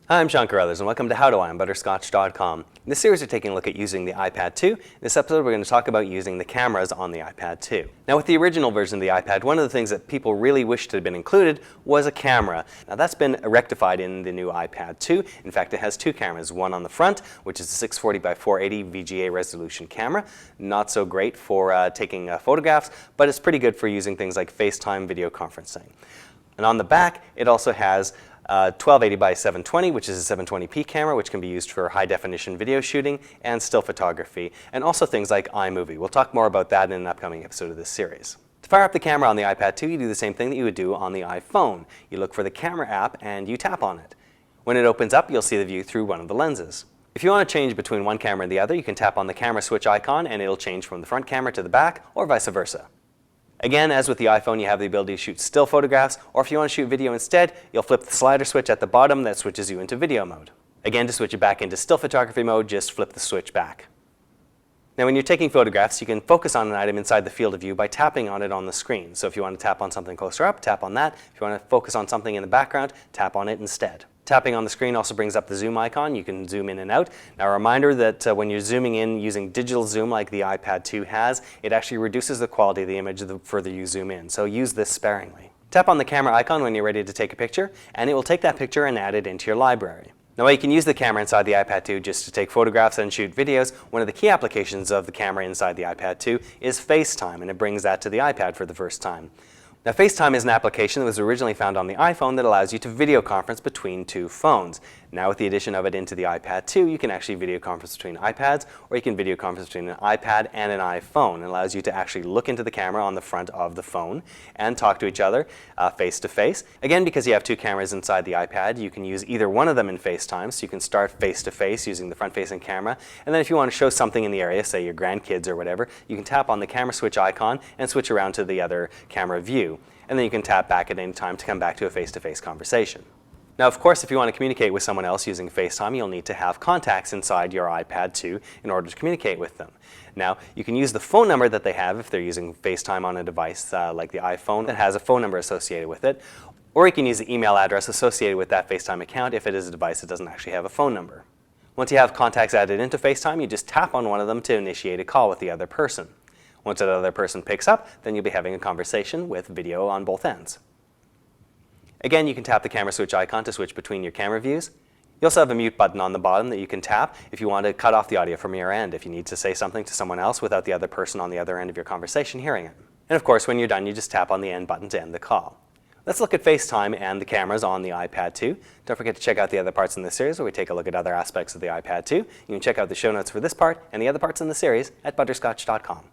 Hi, I'm Sean Carruthers, and welcome to How Do I on Butterscotch.com. In this series, we're taking a look at using the iPad 2. In this episode, we're going to talk about using the cameras on the iPad 2. Now, with the original version of the iPad, one of the things that people really wished had been included was a camera. Now, that's been rectified in the new iPad 2. In fact, it has two cameras, one on the front, which is a 640 by 480 VGA resolution camera. Not so great for taking photographs, but it's pretty good for using things like FaceTime video conferencing. And on the back, it also has 1280 by 720, which is a 720p camera, which can be used for high-definition video shooting and still photography, and also things like iMovie. We'll talk more about that in an upcoming episode of this series. To fire up the camera on the iPad 2, you do the same thing that you would do on the iPhone. You look for the camera app and you tap on it. When it opens up, you'll see the view through one of the lenses. If you want to change between one camera and the other, you can tap on the camera switch icon and it'll change from the front camera to the back, or vice versa. Again, as with the iPhone, you have the ability to shoot still photographs, or if you want to shoot video instead, you'll flip the slider switch at the bottom that switches you into video mode. Again, to switch it back into still photography mode, just flip the switch back. Now, when you're taking photographs, you can focus on an item inside the field of view by tapping on it on the screen. So if you want to tap on something closer up, tap on that. If you want to focus on something in the background, tap on it instead. Tapping on the screen also brings up the zoom icon. You can zoom in and out. Now, a reminder that when you're zooming in using digital zoom like the iPad 2 has, it actually reduces the quality of the image the further you zoom in, so use this sparingly. Tap on the camera icon when you're ready to take a picture, and it will take that picture and add it into your library. Now, while you can use the camera inside the iPad 2 just to take photographs and shoot videos, one of the key applications of the camera inside the iPad 2 is FaceTime, and it brings that to the iPad for the first time. Now, FaceTime is an application that was originally found on the iPhone that allows you to video conference between two phones. Now, with the addition of it into the iPad 2, you can actually video conference between iPads, or you can video conference between an iPad and an iPhone. It allows you to actually look into the camera on the front of the phone and talk to each other face to face. Again, because you have two cameras inside the iPad, you can use either one of them in FaceTime, so you can start face to face using the front-facing camera, and then if you want to show something in the area, say your grandkids or whatever, you can tap on the camera switch icon and switch around to the other camera view. And then you can tap back at any time to come back to a face-to-face conversation. Now, of course, if you want to communicate with someone else using FaceTime, you'll need to have contacts inside your iPad 2 in order to communicate with them. Now, you can use the phone number that they have if they're using FaceTime on a device like the iPhone that has a phone number associated with it, or you can use the email address associated with that FaceTime account if it is a device that doesn't actually have a phone number. Once you have contacts added into FaceTime, you just tap on one of them to initiate a call with the other person. Once that other person picks up, then you'll be having a conversation with video on both ends. Again, you can tap the camera switch icon to switch between your camera views. You also have a mute button on the bottom that you can tap if you want to cut off the audio from your end, if you need to say something to someone else without the other person on the other end of your conversation hearing it. And of course, when you're done, you just tap on the end button to end the call. Let's look at FaceTime and the cameras on the iPad 2. Don't forget to check out the other parts in this series where we take a look at other aspects of the iPad 2. You can check out the show notes for this part and the other parts in the series at butterscotch.com.